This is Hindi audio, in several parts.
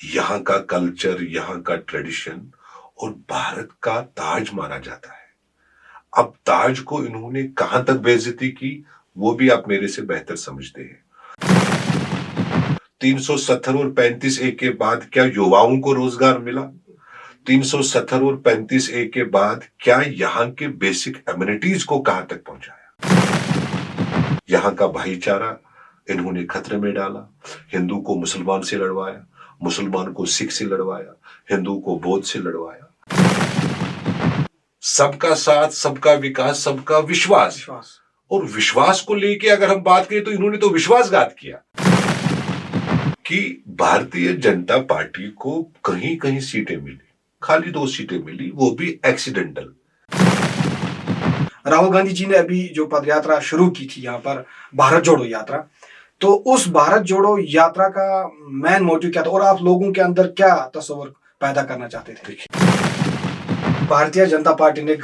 यहाँ का कल्चर, यहाँ का ट्रेडिशन और भारत का ताज माना जाता है। अब ताज को इन्होंने कहां तक बेइज्जती की, वो भी आप मेरे से बेहतर समझते हैं। 370 और 35A के बाद क्या युवाओं को रोजगार मिला? 370 और 35A के बाद क्या यहाँ के बेसिक एमिनिटीज को कहां तक पहुंचाया? यहाँ का भाईचारा इन्होंने खतरे में डाला। हिंदू को मुसलमान से लड़वाया, मुसलमान को सिख से लड़वाया, हिंदू को बौद्ध से लड़वाया। सबका साथ, सबका विकास, सबका विश्वास। और विश्वास को लेके अगर हम बात करें तो इन्होंने तो विश्वासघात किया कि भारतीय जनता पार्टी को कहीं कहीं सीटें मिली, खाली 2 सीटें मिली, वो भी एक्सीडेंटल। राहुल गांधी जी ने अभी जो पदयात्रा शुरू की थी यहाँ पर, भारत जोड़ो यात्रा, तो उस भारत जोड़ो यात्रा का मेन मोटिव क्या था और आप लोगों के अंदर क्या तस्वीर पैदा करना चाहते थे? भारतीय जनता पार्टी ने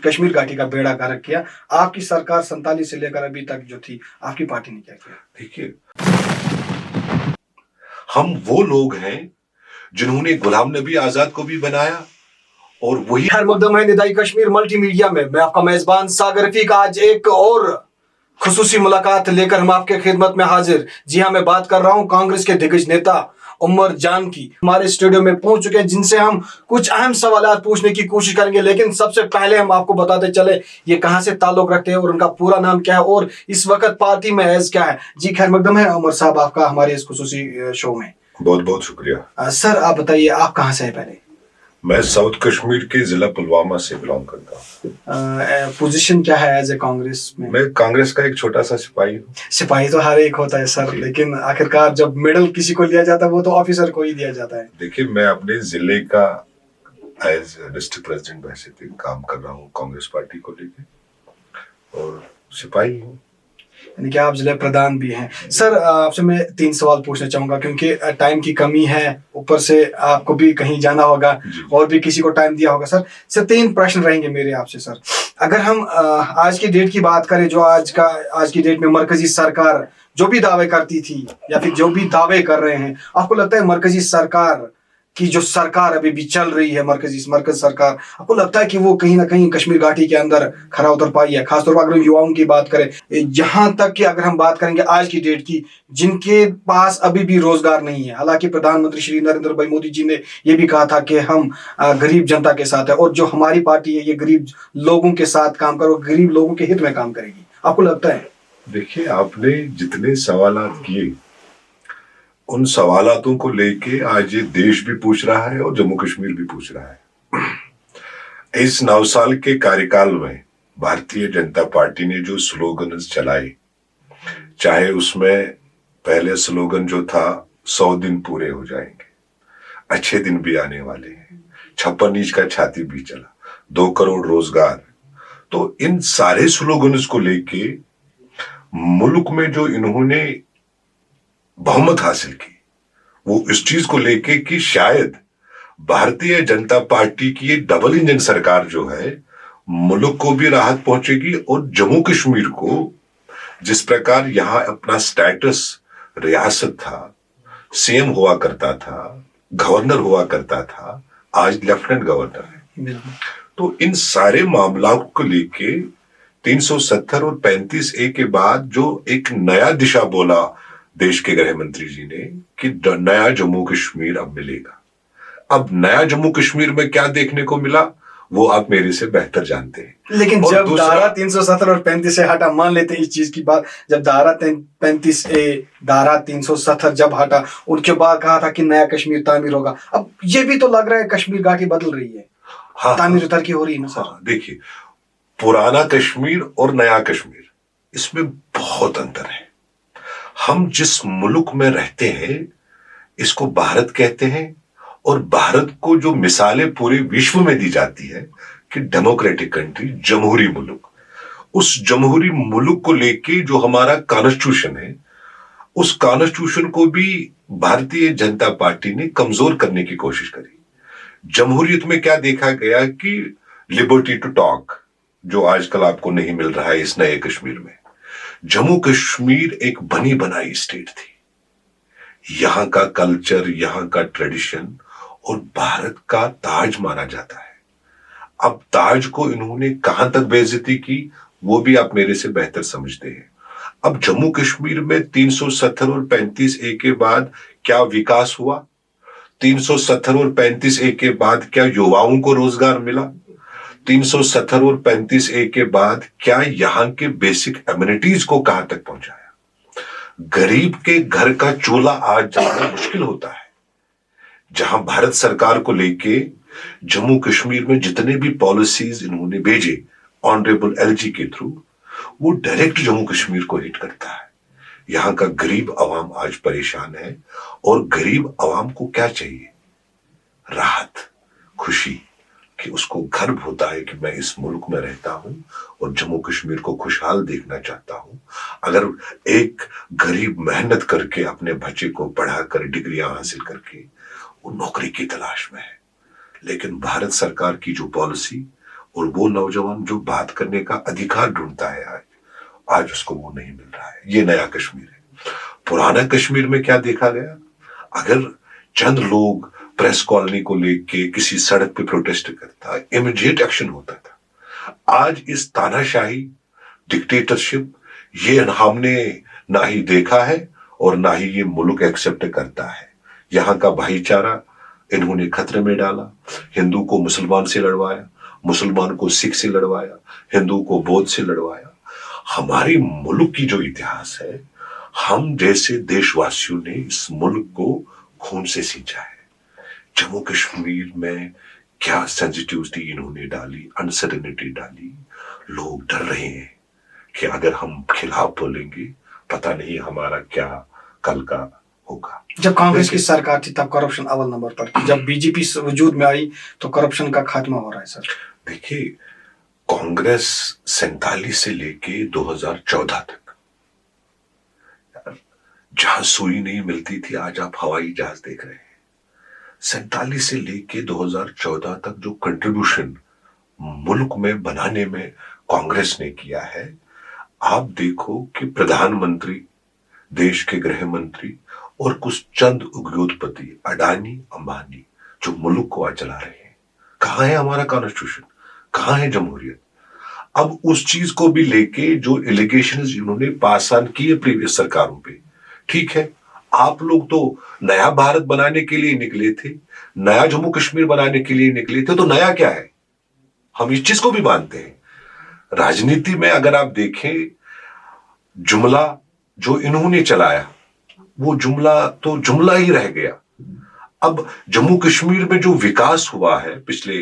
कश्मीर घाटी का बेड़ा गर्क किया। आपकी सरकार 47 से लेकर अभी तक जो थी, आपकी पार्टी ने क्या किया? देखिए, हम वो लोग हैं जिन्होंने गुलाम नबी आजाद को भी बनाया और वही हर मुकदम है निदाई कश्मीर मल्टीमीडिया में मैं आपका मेजबान सागर रफीक आज एक और खुसूसी मुलाकात लेकर हम आपके खिदमत में हाजिर। जी हाँ, मैं बात कर रहा हूँ कांग्रेस के दिग्गज नेता उमर जान की। हमारे स्टूडियो में पहुंच चुके हैं जिनसे हम कुछ अहम सवाल पूछने की कोशिश करेंगे, लेकिन सबसे पहले हम आपको बताते चले ये कहां से ताल्लुक रखते हैं और उनका पूरा नाम क्या है और इस वक्त पार्टी में एज क्या है। जी खैर मकदम है उमर साहब, आपका हमारे इस खुसूसी शो में बहुत बहुत शुक्रिया। सर आप बताइए, आप कहाँ से है? पहले मैं साउथ कश्मीर के जिला पुलवामा से बिलोंग करता हूँ। पोजीशन क्या है एज ए कांग्रेस में? मैं कांग्रेस का एक छोटा सा सिपाही हूँ। सिपाही तो हर एक होता है सर, लेकिन आखिरकार जब मेडल किसी को लिया जाता है वो तो ऑफिसर को ही दिया जाता है। देखिए, मैं अपने जिले का एज डिस्ट्रिक्ट प्रेसिडेंट वैसे भी काम कर रहा हूँ कांग्रेस पार्टी को लेके और सिपाही हूँ, यानी कि आप जिला प्रधान भी हैं। सर आपसे मैं 3 सवाल पूछना चाहूंगा क्योंकि टाइम की कमी है, ऊपर से आपको भी कहीं जाना होगा और भी किसी को टाइम दिया होगा। सर 3 प्रश्न रहेंगे मेरे आपसे। सर अगर हम आज की डेट की बात करें, जो आज की डेट में मरकजी सरकार जो भी दावे करती थी या फिर जो भी दावे कर रहे हैं, आपको लगता है मरकजी सरकार की जो सरकार अभी भी चल रही है, मरकज सरकार, आपको लगता है कि वो कहीं ना कहीं कश्मीर घाटी के अंदर खरा उतर पाई है? खासतौर पर अगर युवाओं की बात करें, यहाँ तक कि अगर हम बात करेंगे आज की डेट की, जिनके पास अभी भी रोजगार नहीं है। हालांकि प्रधानमंत्री श्री नरेंद्र भाई मोदी जी ने यह भी कहा था कि हम गरीब जनता के साथ है और जो हमारी पार्टी है ये गरीब लोगों के साथ काम करो, गरीब लोगों के हित में काम करेगी। आपको लगता है? देखिए, आपने जितने सवालात किए उन सवालातों को लेके आज ये देश भी पूछ रहा है और जम्मू कश्मीर भी पूछ रहा है। इस 9 साल के कार्यकाल में भारतीय जनता पार्टी ने जो स्लोगन चलाए, चाहे उसमें पहले स्लोगन जो था 100 दिन पूरे हो जाएंगे, अच्छे दिन भी आने वाले हैं, 56 इंच का छाती भी चला, 2 करोड़ रोजगार, तो इन सारे स्लोगन्स को लेके मुल्क में जो इन्होंने बहुमत हासिल की, वो इस चीज को लेके कि शायद भारतीय जनता पार्टी की ये डबल इंजन सरकार जो है मुल्क को भी राहत पहुंचेगी और जम्मू कश्मीर को जिस प्रकार यहां अपना स्टेटस रियासत था, सीएम हुआ करता था, गवर्नर हुआ करता था, आज लेफ्टिनेंट गवर्नर है। तो इन सारे मामलों को लेके 370 और 35A के बाद जो एक नया दिशा बोला देश के गृह मंत्री जी ने कि नया जम्मू कश्मीर अब मिलेगा। अब नया जम्मू कश्मीर में क्या देखने को मिला वो आप मेरे से बेहतर जानते हैं। लेकिन जब धारा 370 और 35 से हटा, मान लेते हैं इस चीज की बात, जब धारा 35A धारा 370 जब हटा, उनके बाद कहा था कि नया कश्मीर तामीर होगा। अब ये भी तो लग रहा है कश्मीर घाटी बदल रही है। हाँ, तामीर उतर की हो रही है ना सर? देखिए, पुराना कश्मीर और नया कश्मीर इसमें बहुत अंतर है। हम जिस मुल्क में रहते हैं इसको भारत कहते हैं और भारत को जो मिसालें पूरे विश्व में दी जाती है कि डेमोक्रेटिक कंट्री, जमहूरी मुल्क, उस जमहूरी मुल्क को लेके जो हमारा कॉन्स्टिट्यूशन है, उस कॉन्स्टिट्यूशन को भी भारतीय जनता पार्टी ने कमजोर करने की कोशिश करी। जमहूरियत में क्या देखा गया कि लिबर्टी टू टॉक, जो आजकल आपको नहीं मिल रहा है इस नए कश्मीर में। जम्मू कश्मीर एक बनी बनाई स्टेट थी, यहाँ का कल्चर, यहाँ का ट्रेडिशन और भारत का ताज माना जाता है। अब ताज को इन्होंने कहां तक बेइज्जती की, वो भी आप मेरे से बेहतर समझते हैं। अब जम्मू कश्मीर में 370 और 35A के बाद क्या विकास हुआ? 370 और 35A के बाद क्या युवाओं को रोजगार मिला? 370 और 35A के बाद क्या यहाँ के बेसिक एमिनिटीज को कहां तक पहुंचाया? गरीब के घर का चूल्हा आज जलाना मुश्किल होता है। जहां भारत सरकार को लेके जम्मू कश्मीर में जितने भी पॉलिसीज इन्होंने भेजे ऑनरेबल एलजी के थ्रू, वो डायरेक्ट जम्मू कश्मीर को हिट करता है। यहाँ का गरीब आवाम आज परेशान है और गरीब आवाम को क्या चाहिए? राहत, खुशी, कि उसको गर्व होता है कि मैं इस मुल्क में रहता हूं और जम्मू कश्मीर को खुशहाल देखना चाहता हूं। अगर एक गरीब मेहनत करके अपने बच्चे को पढ़ाकर डिग्रियां हासिल करके वो नौकरी की तलाश में है, लेकिन भारत सरकार की जो पॉलिसी और वो नौजवान जो बात करने का अधिकार ढूंढता है आज उसको वो नहीं मिल रहा है। ये नया कश्मीर है। पुराना कश्मीर में क्या देखा गया? अगर चंद लोग प्रेस कॉलोनी को लेके किसी सड़क पे प्रोटेस्ट करता, इमीडिएट एक्शन होता था। आज इस तानाशाही, डिक्टेटरशिप, ये हमने ना ही देखा है और ना ही ये मुल्क एक्सेप्ट करता है। यहाँ का भाईचारा इन्होंने खतरे में डाला। हिंदू को मुसलमान से लड़वाया, मुसलमान को सिख से लड़वाया, हिंदू को बौद्ध से लड़वाया। हमारी मुल्क की जो इतिहास है, हम जैसे देशवासियों ने इस मुल्क को खून से सींचा है। जम्मू कश्मीर में क्या सेंसिटिविटी इन्होंने डाली, अनसर्टेनिटी डाली। लोग डर रहे हैं कि अगर हम खिलाफ बोलेंगे पता नहीं हमारा क्या कल का होगा। जब कांग्रेस की सरकार थी तब करप्शन अव्वल नंबर पर थी, जब बीजेपी वजूद में आई तो करप्शन का खात्मा हो रहा है सर। देखिए, कांग्रेस 47 से लेके 2014 तक जहां सुई नहीं मिलती थी, आज आप हवाई जहाज देख रहे हैं। 47 से लेके 2014 तक जो कंट्रीब्यूशन मुल्क में बनाने में कांग्रेस ने किया है, आप देखो कि प्रधानमंत्री, देश के गृह मंत्री और कुछ चंद उद्योगपति अडानी अंबानी जो मुल्क को आज चला रहे हैं, कहां है हमारा कॉन्स्टिट्यूशन, कहां है जमहूरियत? अब उस चीज को भी लेके जो एलिगेशंस इन्होंने पास ऑन किए प्रीवियस सरकारों पे, ठीक है, आप लोग तो नया भारत बनाने के लिए निकले थे, नया जम्मू कश्मीर बनाने के लिए निकले थे, तो नया क्या है? हम इस चीज को भी मानते हैं। राजनीति में अगर आप देखें, जुमला जो इन्होंने चलाया वो जुमला तो जुमला ही रह गया। अब जम्मू कश्मीर में जो विकास हुआ है पिछले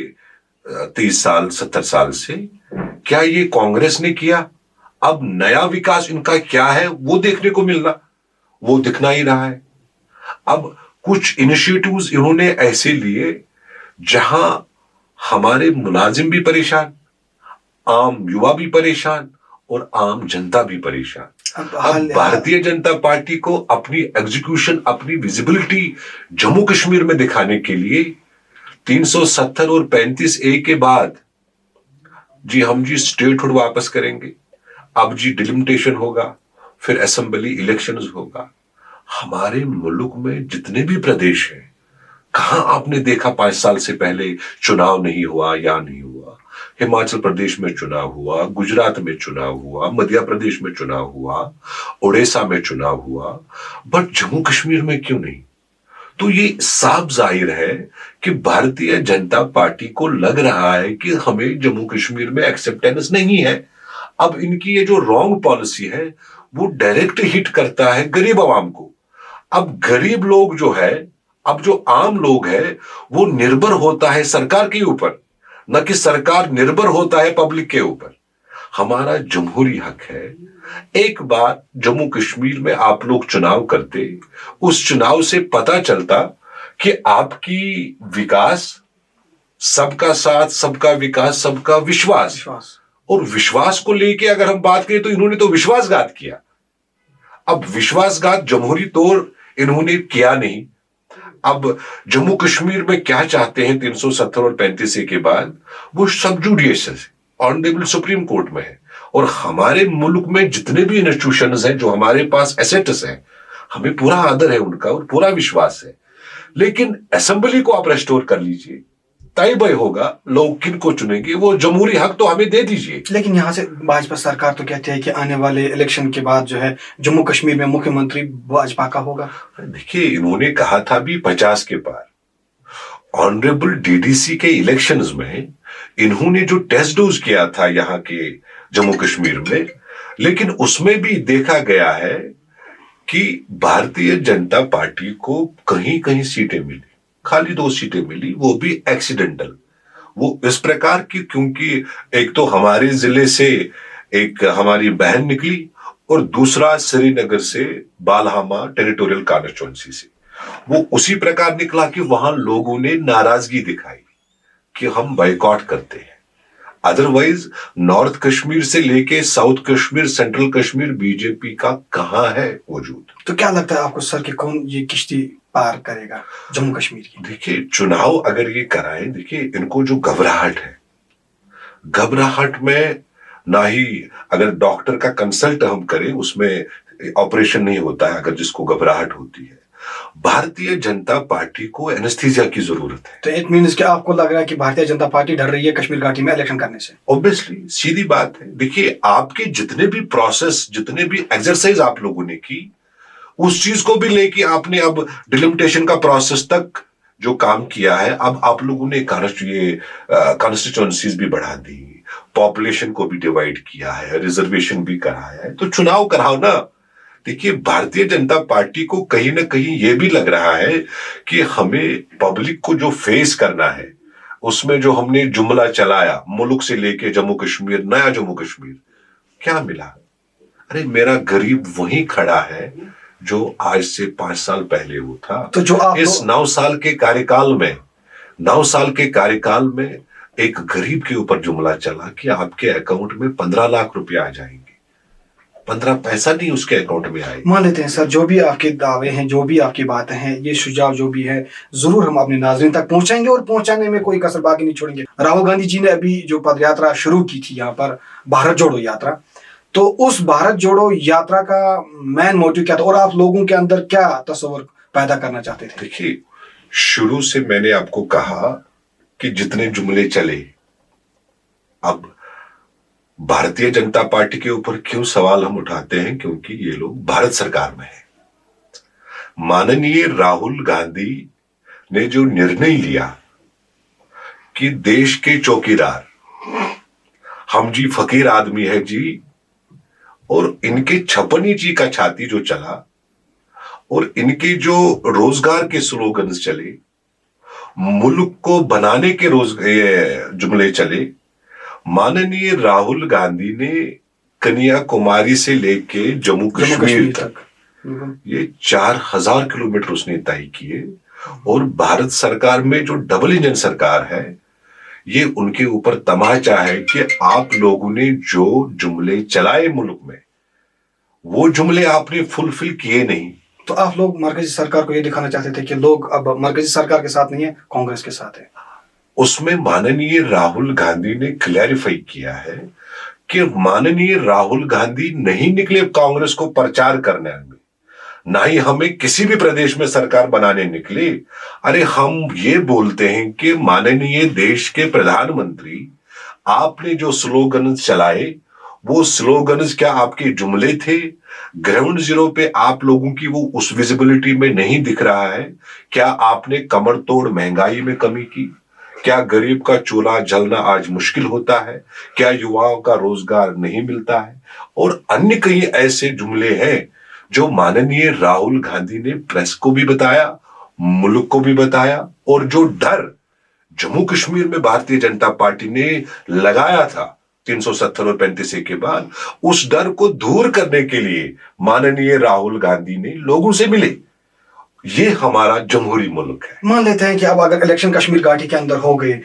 30 साल 70 साल से, क्या ये कांग्रेस ने किया? अब नया विकास इनका क्या है वो देखने को मिलना, वो दिखना ही रहा है। अब कुछ इनिशिएटिव्स इन्होंने ऐसे लिए जहां हमारे मुलाजिम भी परेशान, आम युवा भी परेशान और आम जनता भी परेशान। अब भारतीय जनता पार्टी को अपनी एग्जीक्यूशन, अपनी विजिबिलिटी जम्मू कश्मीर में दिखाने के लिए 370 और 35A के बाद जी हम जी स्टेटहुड वापस करेंगे, अब जी डिलिमिटेशन होगा, फिर असेंबली इलेक्शंस होगा। हमारे मुल्क में जितने भी प्रदेश हैं, कहां आपने देखा 5 साल से पहले चुनाव नहीं हुआ या नहीं हुआ? हिमाचल प्रदेश में चुनाव हुआ, गुजरात में चुनाव हुआ, मध्य प्रदेश में चुनाव हुआ, ओडिशा में चुनाव हुआ, बट जम्मू कश्मीर में क्यों नहीं? तो ये साफ जाहिर है कि भारतीय जनता पार्टी को लग रहा है कि हमें जम्मू कश्मीर में एक्सेप्टेंस नहीं है। अब इनकी ये जो रॉन्ग पॉलिसी है वो डायरेक्ट हिट करता है गरीब आवाम को। अब गरीब लोग जो है, अब जो आम लोग है, वो निर्भर होता है सरकार के ऊपर, न कि सरकार निर्भर होता है पब्लिक के ऊपर। हमारा जमहूरी हक है। एक बार जम्मू कश्मीर में आप लोग चुनाव करते, उस चुनाव से पता चलता कि आपकी विकास, सबका साथ, सबका विकास, सबका विश्वास, और विश्वास को लेके अगर हम बात करें तो इन्होंने तो विश्वासघात किया। अब विश्वासघात जमहूरी तौर इन्होंने किया नहीं। अब जम्मू कश्मीर में क्या चाहते हैं 370 और 35A के बाद, वो सब जुडिशियल है, ऑनरेबल सुप्रीम कोर्ट में है। और हमारे मुल्क में जितने भी इंस्टीट्यूशंस हैं, जो हमारे पास एसेट्स हैं, हमें पूरा आदर है उनका और पूरा विश्वास है, लेकिन असेंबली को आप रेस्टोर कर लीजिए, तय बय होगा लोग किन को चुनेंगे, वो जमहूरी हक तो हमें दे दीजिए। लेकिन यहाँ से भाजपा सरकार तो कहती है कि आने वाले इलेक्शन के बाद जो है जम्मू कश्मीर में मुख्यमंत्री भाजपा का होगा। देखिए, इन्होंने कहा था भी 50 के पार। ऑनरेबल डीडीसी के इलेक्शंस में इन्होंने जो टेस्ट डोज किया था यहाँ के जम्मू कश्मीर में, लेकिन उसमें भी देखा गया है कि भारतीय जनता पार्टी को कहीं कहीं सीटें मिली, खाली 2 सीटें मिली, वो भी एक्सीडेंटल। वो इस प्रकार की, क्योंकि एक तो हमारे जिले से एक हमारी बहन निकली और दूसरा श्रीनगर से बालहामा टेरिटोरियल कॉन्स्टिट्यूंसी से, वो उसी प्रकार निकला कि वहां लोगों ने नाराजगी दिखाई कि हम बाइकआउट करते हैं। अदरवाइज नॉर्थ कश्मीर से लेके south Kashmir, central Kashmir BJP का कहां है वजूद। तो क्या लगता है आपको सर कि कौन ये किश्ती पार करेगा जम्मू कश्मीर की? देखिए, चुनाव अगर ये कराएं, देखिए इनको जो घबराहट है, घबराहट में ना ही अगर डॉक्टर का कंसल्ट हम करें उसमें ऑपरेशन नहीं होता है अगर जिसको घबराहट होती है। भारतीय जनता पार्टी को एनेस्थीसिया की जरूरत है। तो इट मीन्स कि आपको लग रहा है कि भारतीय जनता पार्टी डर रही है कश्मीर घाटी में इलेक्शन करने से? ऑब्वियसली, सीधी बात है। देखिए, आपके जितने भी प्रोसेस, जितने भी एक्सरसाइज आप लोगों ने की, उस चीज को भी लेके आपने अब डिलिमिटेशन का प्रोसेस तक जो काम किया है, अब आप लोगों ने कॉन्स्टिट्यूएंसीज भी बढ़ा दी, पॉपुलेशन को भी डिवाइड किया है, रिजर्वेशन भी कराया है, तो चुनाव कराओ ना। देखिए, भारतीय जनता पार्टी को कहीं ना कहीं यह भी लग रहा है कि हमें पब्लिक को जो फेस करना है, उसमें जो हमने जुमला चलाया मुल्क से लेके जम्मू कश्मीर, नया जम्मू कश्मीर, क्या मिला? अरे मेरा गरीब वहीं खड़ा है जो आज से 5 साल पहले वो था। तो जो आप इस 9 साल के कार्यकाल में एक गरीब के ऊपर जुमला चला कि आपके अकाउंट में 15 लाख रुपए आ जाएंगे, 15 पैसा नहीं उसके अकाउंट में आए। मान लेते हैं सर, जो भी आपके दावे हैं, जो भी आपकी बातें हैं, ये सुझाव जो भी है जरूर हम अपने नाज़रीन तक पहुंचाएंगे और पहुंचाने में कोई कसर बाकी नहीं छोड़ेंगे। राहुल गांधी जी ने अभी जो पद यात्रा शुरू की थी यहाँ पर, भारत जोड़ो यात्रा, तो उस भारत जोड़ो यात्रा का मेन मोटिव क्या था और आप लोगों के अंदर क्या तस्वीर पैदा करना चाहते थे? देखिए, शुरू से मैंने आपको कहा कि जितने जुमले चले, अब भारतीय जनता पार्टी के ऊपर क्यों सवाल हम उठाते हैं, क्योंकि ये लोग भारत सरकार में है। माननीय राहुल गांधी ने जो निर्णय लिया कि देश के चौकीदार हम जी फकीर आदमी है जी, और इनके छपनी जी का छाती जो चला और इनके जो रोजगार के स्लोगन्स चले, मुल्क को बनाने के जुमले चले, माननीय राहुल गांधी ने कन्याकुमारी से लेके जम्मू कश्मीर तक ये 4000 किलोमीटर उसने तय किए। और भारत सरकार में जो डबल इंजन सरकार है, ये उनके ऊपर तमाचा है कि आप लोगों ने जो जुमले चलाए मुल्क में, वो जुमले आपने फुलफिल किए नहीं। तो आप लोग मरकजी सरकार को ये दिखाना चाहते थे कि लोग अब मरकजी सरकार के साथ नहीं है, कांग्रेस के साथ है। उसमें माननीय राहुल गांधी ने क्लैरिफाई किया है कि माननीय राहुल गांधी नहीं निकले कांग्रेस को प्रचार करने में, ना ही हमें किसी भी प्रदेश में सरकार बनाने निकले। अरे हम ये बोलते हैं कि माननीय देश के प्रधानमंत्री, आपने जो स्लोगन्स चलाए, वो स्लोगन्स क्या आपके जुमले थे? ग्राउंड जीरो पे आप लोगों की वो उस विजिबिलिटी में नहीं दिख रहा है? क्या आपने कमर तोड़ महंगाई में कमी की? क्या गरीब का चूल्हा जलना आज मुश्किल होता है? क्या युवाओं का रोजगार नहीं मिलता है? और अन्य कई ऐसे जुमले हैं जो माननीय राहुल गांधी ने प्रेस को भी बताया, मुल्क को भी बताया, और जो डर जम्मू कश्मीर में भारतीय जनता पार्टी ने लगाया था 370 और 35 के बाद, उस डर को दूर करने के लिए माननीय राहुल गांधी ने लोगों से मिले। ये हमारा जमहूरी मुल्क है। मान लेते हैं कि अब अगर इलेक्शन कश्मीर घाटी के अंदर हो गए,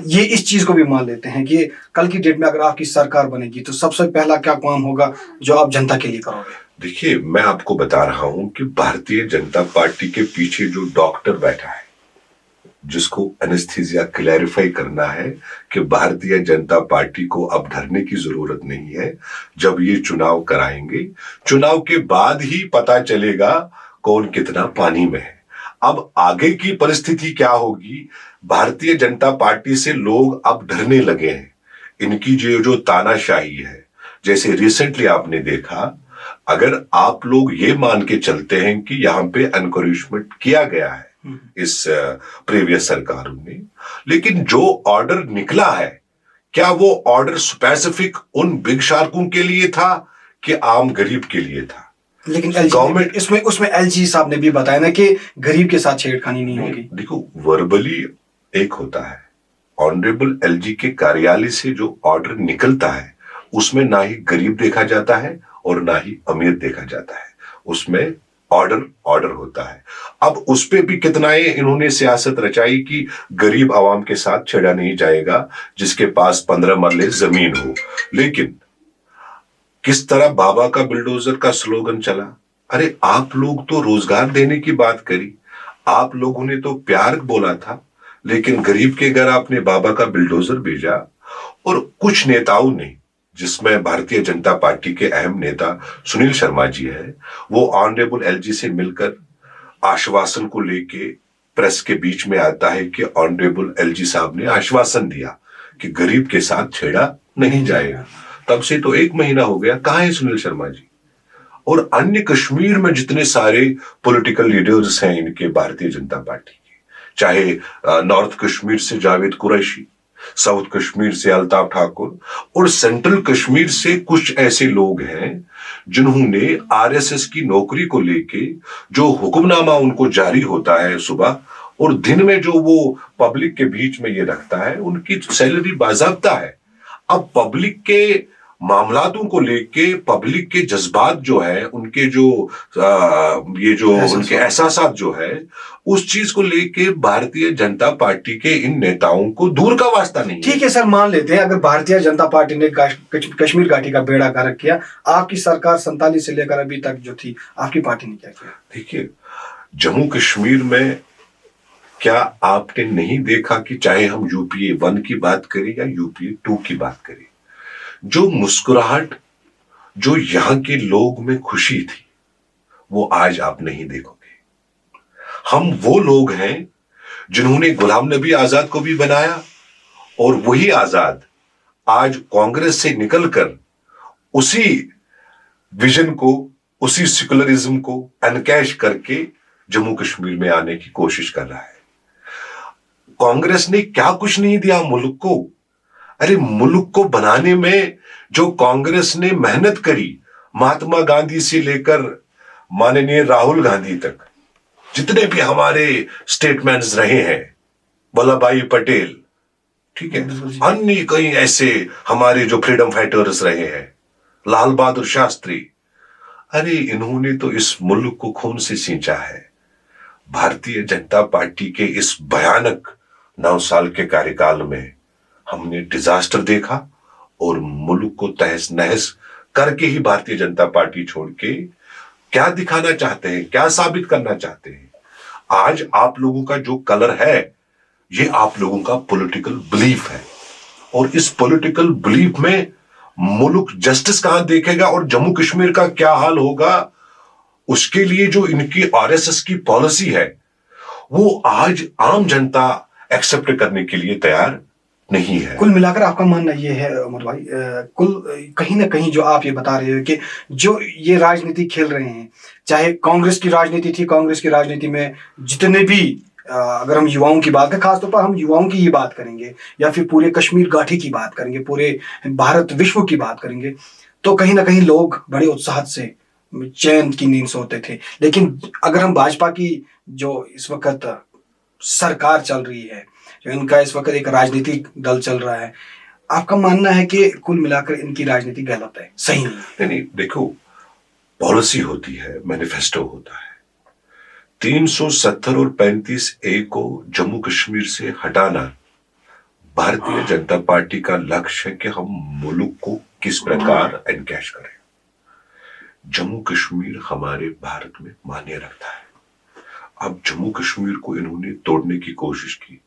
ये इस चीज को भी मान लेते हैं कि कल की डेट में अगर आपकी सरकार बनेगी तो सबसे पहला क्या काम होगा जो आप जनता के लिए करोगे? देखिए, मैं आपको बता रहा हूं कि भारतीय जनता पार्टी के पीछे जो डॉक्टर बैठा है, जिसको एनेस्थीसिया क्लैरिफाई करना है कि भारतीय जनता पार्टी को अब डरने की जरूरत नहीं है। जब ये चुनाव कराएंगे, चुनाव के बाद ही पता चलेगा कौन कितना पानी में है। अब आगे की परिस्थिति क्या होगी, भारतीय जनता पार्टी से लोग अब डरने लगे हैं। इनकी जो तानाशाही है, जैसे रिसेंटली आपने देखा, अगर आप लोग ये मान के चलते हैं कि यहां पे एनकरेजमेंट किया गया है इस प्रीवियस सरकारों ने, लेकिन जो ऑर्डर निकला है, क्या वो ऑर्डर स्पेसिफिक उन बिग शार्कों के लिए था कि आम गरीब के लिए था? लेकिन गवर्नमेंट इसमें उसमें एलजी साहब ने भी बताया ना कि गरीब के साथ छेड़खानी नहीं होगी। देखो, वर्बली एक होता है, ऑनरेबल एलजी के कार्यालय से जो ऑर्डर निकलता है उसमें ना ही गरीब देखा जाता है और ना ही अमीर देखा जाता है, उसमें ऑर्डर होता है। अब उस पे भी कितना इन्होंने सियासत रचाई कि गरीब आवाम के साथ छेड़ा नहीं जाएगा जिसके पास 15 मरले जमीन हो। लेकिन किस तरह बाबा का बिल्डोजर का स्लोगन चला। अरे आप लोग तो रोजगार देने की बात करी, आप लोगों ने तो प्यार बोला था, लेकिन गरीब के घर आपने बाबा का बिल्डोजर भेजा। और कुछ नेताओं ने, जिसमें भारतीय जनता पार्टी के अहम नेता सुनील शर्मा जी है, वो ऑनरेबल एलजी से मिलकर आश्वासन को लेके प्रेस के बीच में आता है कि ऑनरेबल एलजी साहब ने आश्वासन दिया कि गरीब के साथ छेड़ा नहीं जाएगा। तब से तो 1 महीना हो गया, कहां है सुनील शर्मा जी? और अन्य कश्मीर में जितने सारे पॉलिटिकल लीडर्स हैं इनके भारतीय जनता पार्टी के, चाहे नॉर्थ कश्मीर से जावेद कुरैशी, साउथ कश्मीर से अल्ताफ ठाकुर, और सेंट्रल कश्मीर से कुछ ऐसे लोग हैं जिन्होंने आरएसएस की नौकरी को लेके जो हुक्मनामा उनको जारी होता है सुबह और दिन में जो वो पब्लिक के बीच में ये रखता है, उनकी सैलरी बाज़ाब्ता है। अब पब्लिक के मामलातों को लेके, पब्लिक के जज्बात जो है, उनके जो ये जो उनके एहसासात जो है, उस चीज को लेके भारतीय जनता पार्टी के इन नेताओं को दूर का वास्ता नहीं। ठीक है सर, मान लेते हैं अगर भारतीय जनता पार्टी ने कश्मीर घाटी का बेड़ा गर्क किया, आपकी सरकार 47 से लेकर अभी तक जो थी, आपकी पार्टी ने क्या किया? देखिए, जम्मू कश्मीर में क्या आपने नहीं देखा कि चाहे हम यूपीए 1 की बात करें या यूपीए 2 की बात करें, जो मुस्कुराहट, जो यहां के लोग में खुशी थी, वो आज आप नहीं देखोगे। हम वो लोग हैं जिन्होंने गुलाम नबी आजाद को भी बनाया, और वही आजाद आज कांग्रेस से निकलकर उसी विजन को, उसी सेकुलरिज्म को एनकैश करके जम्मू कश्मीर में आने की कोशिश कर रहा है। कांग्रेस ने क्या कुछ नहीं दिया मुल्क को। अरे मुल्क को बनाने में जो कांग्रेस ने मेहनत करी, महात्मा गांधी से लेकर माननीय राहुल गांधी तक, जितने भी हमारे स्टेटमेंट्स रहे हैं, वल्लभ भाई पटेल, ठीक है, अन्य कई ऐसे हमारे जो फ्रीडम फाइटर्स रहे हैं, लाल बहादुर शास्त्री, अरे इन्होंने तो इस मुल्क को खून से सींचा है। भारतीय जनता पार्टी के इस भयानक 9 साल के कार्यकाल में हमने डिजास्टर देखा, और मुल्क को तहस नहस करके ही भारतीय जनता पार्टी छोड़ के क्या दिखाना चाहते हैं, क्या साबित करना चाहते हैं? आज आप लोगों का जो कलर है, ये आप लोगों का पॉलिटिकल बिलीफ है, और इस पॉलिटिकल बिलीफ में मुल्क जस्टिस कहां देखेगा और जम्मू कश्मीर का क्या हाल होगा, उसके लिए जो इनकी आरएसएस की पॉलिसी है, वो आज आम जनता एक्सेप्ट करने के लिए तैयार नहीं है। कुल मिलाकर आपका मानना ये है उमर भाई, कुल कहीं ना कहीं जो आप ये बता रहे हो कि जो ये राजनीति खेल रहे हैं, चाहे कांग्रेस की राजनीति थी, कांग्रेस की राजनीति में जितने भी अगर हम युवाओं की बात करें, खासतौर पर हम युवाओं की ये बात करेंगे, या फिर पूरे कश्मीर घाटी की बात करेंगे, पूरे भारत विश्व की बात करेंगे, तो कहीं ना कहीं लोग बड़े उत्साह से चैन की नींद सोते थे। लेकिन अगर हम भाजपा की जो इस वक्त सरकार चल रही है, जो इनका इस वक्त एक राजनीतिक दल चल रहा है, आपका मानना है कि कुल मिलाकर इनकी राजनीति गलत है, सही नहीं? नहीं, देखो, पॉलिसी होती है, मैनिफेस्टो होता है। 370 और 35A को जम्मू कश्मीर से हटाना भारतीय जनता पार्टी का लक्ष्य है कि हम मुल्क को किस प्रकार एनकैश करें। जम्मू कश्मीर हमारे भारत में मान्य रखता है। अब जम्मू कश्मीर को इन्होंने तोड़ने की कोशिश की,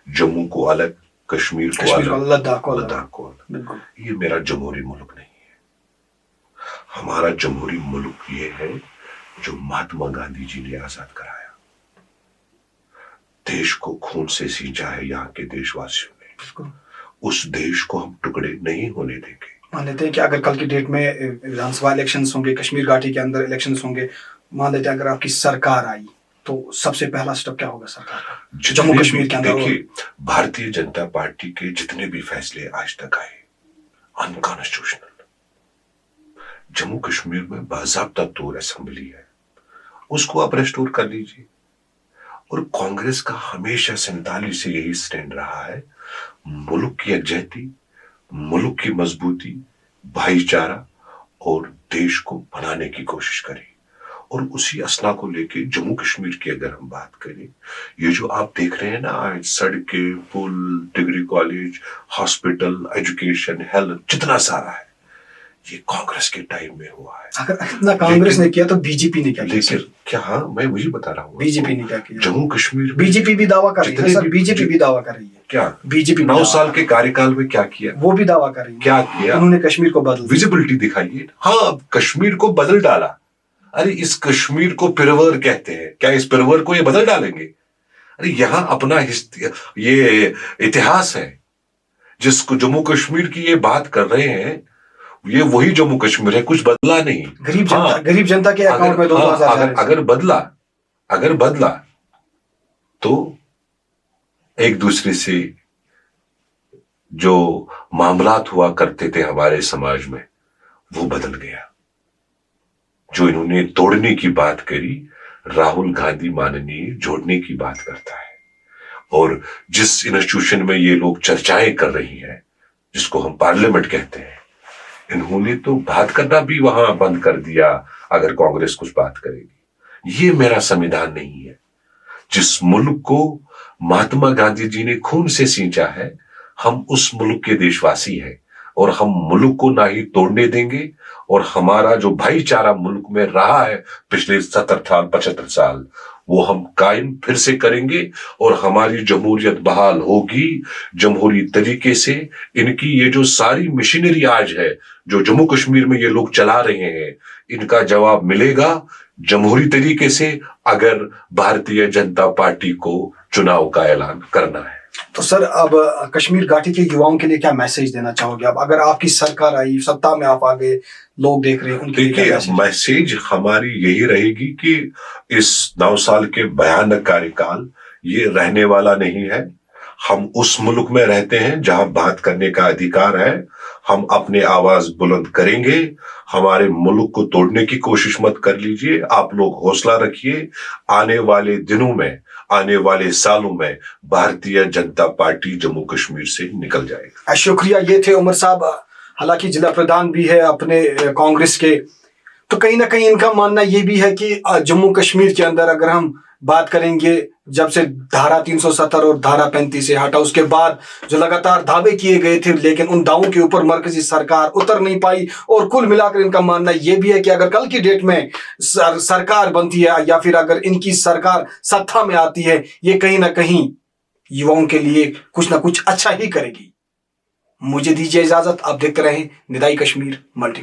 जम्मू को अलग, कश्मीर को अलग, लद्दाख को अलग। लद्दाख को अलग। बिल्कुल। ये मेरा जमहूरी मुल्क नहीं है। हमारा जमहूरी मुल्क ये है जो महात्मा गांधी जी ने आजाद कराया, देश को खून से सींचा है यहाँ के देशवासियों ने। बिल्कुल। उस देश को हम टुकड़े नहीं होने देंगे। मान लेते हैं कि अगर कल की डेट में विधानसभा इलेक्शंस होंगे, कश्मीर घाटी के अंदर इलेक्शंस होंगे, मान लेते हैं अगर आपकी सरकार आई तो सबसे पहला स्टेप क्या होगा सरकार का जम्मू कश्मीर के अंदर? देखिए, भारतीय जनता पार्टी के जितने भी फैसले आज तक आए अनकॉन्स्टिट्यूशनल। जम्मू कश्मीर में बाज़ाब्ता तौर असेंबली है, उसको आप रेस्टोर कर लीजिए। और कांग्रेस का हमेशा 47 से यही स्टैंड रहा है, मुल्क की यकजहती, मुल्क की मजबूती, भाईचारा और देश को बनाने की कोशिश करें। और उसी असना को लेके जम्मू कश्मीर की अगर हम बात करें, ये जो आप देख रहे हैं ना आज सड़कें, पुल, degree college, hospital, education, health, जितना सारा है, ये कांग्रेस के टाइम में हुआ है। अगर इतना कांग्रेस ने किया तो बीजेपी ने क्या किया? लेकिन क्या, हाँ मैं वही बता रहा हूँ, बीजेपी ने क्या किया? जम्मू कश्मीर बीजेपी भी दावा कर रही है सर, बीजेपी भी दावा कर रही है। क्या बीजेपी 9 साल के कार्यकाल में क्या किया? वो भी दावा कर रही है। क्या किया? उन्होंने कश्मीर को बदल, विजिबिलिटी दिखाइए। हाँ, कश्मीर को बदल डाला। अरे इस कश्मीर को पिरवर कहते हैं, क्या इस पिरवर को ये बदल डालेंगे? अरे यहाँ अपना ये इतिहास है। जिसको जम्मू कश्मीर की ये बात कर रहे हैं, ये वही जम्मू कश्मीर है, कुछ बदला नहीं। गरीब जनता के अकाउंट में 2000 अगर बदला तो एक दूसरे से जो मामलात हुआ करते थे हमारे समाज में, वो बदल गया। जो इन्होंने तोड़ने की बात करी, राहुल गांधी माननीय जोड़ने की बात करता है। और जिस इंस्टीट्यूशन में ये लोग चर्चाएं कर रही हैं, जिसको हम पार्लियामेंट कहते हैं, इन्होंने तो बात करना भी वहां बंद कर दिया। अगर कांग्रेस कुछ बात करेगी, ये मेरा संविधान नहीं है। जिस मुल्क को महात्मा गांधी जी ने खून से सींचा है, हम उस मुल्क के देशवासी हैं और हम मुल्क को ना ही तोड़ने देंगे। और हमारा जो भाईचारा मुल्क में रहा है पिछले 70 साल 75 साल, वो हम कायम फिर से करेंगे और हमारी जमहूरियत बहाल होगी जमहूरी तरीके से। इनकी ये जो सारी मशीनरी आज है जो जम्मू कश्मीर में ये लोग चला रहे हैं, इनका जवाब मिलेगा जमहूरी तरीके से, अगर भारतीय जनता पार्टी को चुनाव का ऐलान करना है। तो सर, अब कश्मीर घाटी के युवाओं के लिए क्या मैसेज देना चाहोगे? अब अगर आपकी सरकार आई, सत्ता में आप आ गए, लोग देख रहे हैं, उनके लिए क्या मैसेज हमारी यही रहेगी कि इस 9 साल के भयानक कार्यकाल ये रहने वाला नहीं है। हम उस मुल्क में रहते हैं जहां बात करने का अधिकार है। हम अपने आवाज बुलंद करेंगे। हमारे मुल्क को तोड़ने की कोशिश मत कर लीजिए। आप लोग हौसला रखिए। आने वाले दिनों में, आने वाले सालों में भारतीय जनता पार्टी जम्मू कश्मीर से निकल जाएगी। शुक्रिया। ये थे उमर साहब, हालांकि जिला प्रधान भी है अपने कांग्रेस के। तो कहीं ना कहीं इनका मानना ये भी है कि जम्मू कश्मीर के अंदर अगर हम बात करेंगे, जब से धारा 370 और धारा 35 से हटा, उसके बाद जो लगातार दावे किए गए थे, लेकिन उन दावों के ऊपर मरकजी सरकार उतर नहीं पाई। और कुल मिलाकर इनका मानना यह भी है कि अगर कल की डेट में सरकार बनती है या फिर अगर इनकी सरकार सत्ता में आती है, ये कहीं ना कहीं युवाओं के लिए कुछ ना कुछ अच्छा ही करेगी। मुझे दीजिए इजाजत। आप देखते रहें निदाई कश्मीर मल्टी।